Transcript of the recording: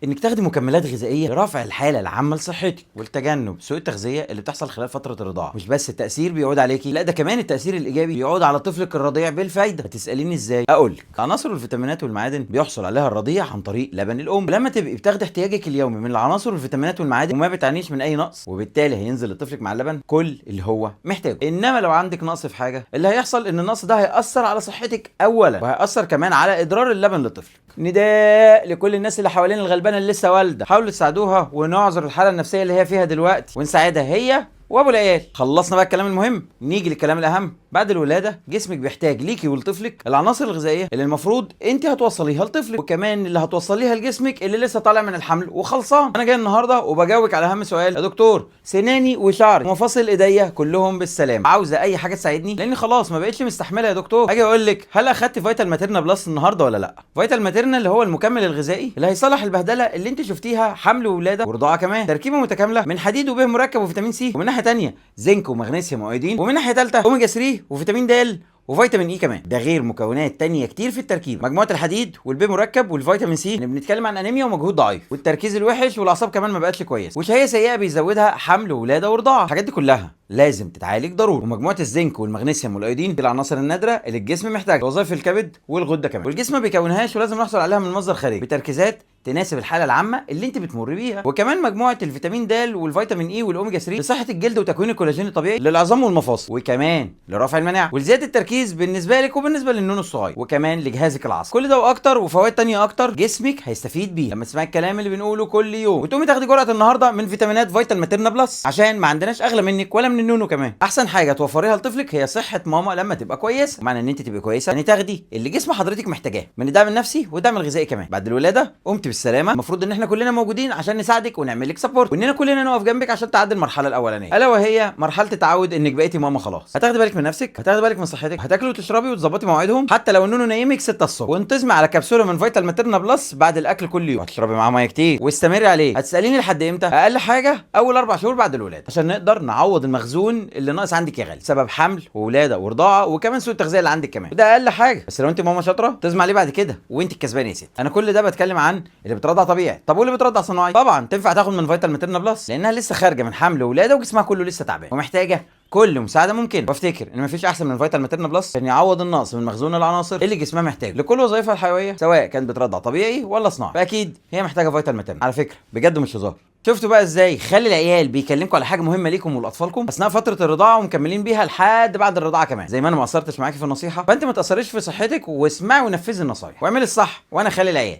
انك تاخدي مكملات غذائيه لرفع الحاله العامه لصحتك والتجنب سوء التغذيه اللي بتحصل خلال فتره الرضاعه. مش بس التاثير بيعود عليكي، لا ده كمان التاثير الايجابي بيعود على طفلك الرضيع بالفايده. هتساليني ازاي؟ اقول لك، العناصر والفيتامينات والمعادن بيحصل عليها الرضيع عن طريق لبن الام. لما تبقي بتاخدي احتياجك اليومي من العناصر والفيتامينات والمعادن وما بتعانيش من اي نقص، وبالتالي هينزل لطفلك مع اللبن كل اللي هو محتاجه. انما لو عندك نقص في حاجه، اللي هيحصل ان النقص ده هياثر على صحتك اولا، وهياثر كمان على اضرار اللبن لطفلك. نداء لكل الناس اللي حوالين الغلبانه اللي لسه والده، حاولوا تساعدوها ونعذر الحاله النفسيه اللي هي فيها دلوقتي ونساعدها هي وابو العيال. خلصنا بقى الكلام المهم، نيجي للكلام الاهم. بعد الولاده جسمك بيحتاج ليكي ولطفلك العناصر الغذائيه اللي المفروض انت هتوصليها لطفلك، وكمان اللي هتوصليها لجسمك اللي لسه طالع من الحمل وخلصان. انا جاي النهارده وبجاوبك على اهم سؤال: يا دكتور، سناني وشعري ومفاصل ايديا كلهم بالسلامه، عاوزه اي حاجه تساعدني لاني خلاص ما بقتش مستحمله يا دكتور. اجي اقول لك، هل اخدت فيتال ماتيرنا بلس النهارده ولا لا؟ فيتال ماتيرنا اللي هو المكمل الغذائي اللي هيصلح البهدله اللي انت شفتيها حمل وولاده ورضاعه، كمان تركيبه متكامله من حديد وب مركب وفيتامين سي، ومن ناحيه ثانيه زنك ومغنيسيوم وايودين، ومن ناحيه ثالثه اوميجا 3 وفيتامين د وفيتامين اي كمان. ده غير مكونات تانية كتير في التركيب، مجموعه الحديد والبي مركب والفيتامين سي اللي بنتكلم عن انيميا ومجهود ضعيف والتركيز الوحش والاعصاب كمان ما بقتش كويس، وشهيه سيئه بيزودها حمل وولاده ورضاعه. الحاجات دي كلها لازم تتعالج ضروري. ومجموعه الزنك والمغنيسيوم والايودين دي العناصر النادره اللي الجسم محتاجها، وظائف الكبد والغده كمان، والجسم ما بيكونهاش ولازم نحصل عليها من مصدر خارجي بتركيزات تناسب الحاله العامه اللي انت بتمر بيها. وكمان مجموعه الفيتامين د والفيتامين اي والاوميجا 3 لصحه الجلد وتكوين الكولاجين الطبيعي للعظام والمفاصل، وكمان لرفع المناعه ولزياده التركيز بالنسبه لك وبالنسبه للنون الصغير، وكمان لجهازك العصبي. كل ده واكتر وفوائد تانية اكتر جسمك هيستفيد بيه لما تسمعي الكلام اللي بنقوله كل يوم، وتقومي تاخدي جرعه النهارده من فيتامينات فيتال ماتيرنا بلس، عشان ما عندناش اغلى منك ولا من النونو. كمان احسن حاجه توفريها لطفلك هي صحه ماما لما تبقى كويسه. معنى ان انت تبقى كويسه يعني تاخدي اللي جسم حضرتك محتاجاه من الدعم النفسي والدعم الغذائي كمان. بعد الولاده قمت بالسلامه، المفروض ان احنا كلنا موجودين عشان نساعدك ونعمل لك سبورت، واننا كلنا نقف جنبك عشان تعدي المرحله الاولانيه، الا وهي مرحله التعود انك بقيتي ماما خلاص. هتاخدي بالك من نفسك، هتاخدي بالك من صحتك، هتاكلي وتشربي وتظبطي مواعيدهم حتى لو النونو نايمك 6 الصبح، وانتظمي على كبسوله من فيتال ماتيرنا بلس بعد الاكل كل يوم، هتشربي معاه ميه كتير واستمري عليه. هتساليني لحد امتى؟ اقل حاجه اول 4 شهور بعد الولاده، عشان نقدر نعوض المخزون اللي ناقص عندك يا غالي سبب حمل وولاده ورضاعه وكمان سوء التغذيه اللي عندك كمان، وده اقل حاجه. بس لو انت ماما شاطره تزمع عليه بعد كده وانت الكسبانه يا ست. انا كل ده بتكلم عن اللي بترضع طبيعي. طب واللي بترضع صناعي طبعا تنفع تاخد من فيتال ماتيرنا بلس، لانها لسه خارجه من حمل وولاده وجسمها كله لسه تعبان ومحتاجه كل مساعده ممكنه. وافتكر ان مفيش احسن من فيتال ماتيرنا بلس عشان يعوض النقص من مخزون العناصر اللي جسمها محتاج لكل وظائفها الحيويه، سواء كانت بترضع طبيعي ولا صناعي، فاكيد هي محتاجه فيتال ماتيرنا. على فكره بجد مش هزار. شفتوا بقى ازاي خلي العيال بيكلمكم على حاجه مهمه ليكم ولاطفالكم اثناء فتره الرضاعه ومكملين بيها لحد بعد الرضاعه كمان؟ زي ما انا ما قصرتش معاكي في النصيحه، فانت ما تاثريش في صحتك واسمعي ونفذي النصايح واعملي الصح، وانا خلي العيال.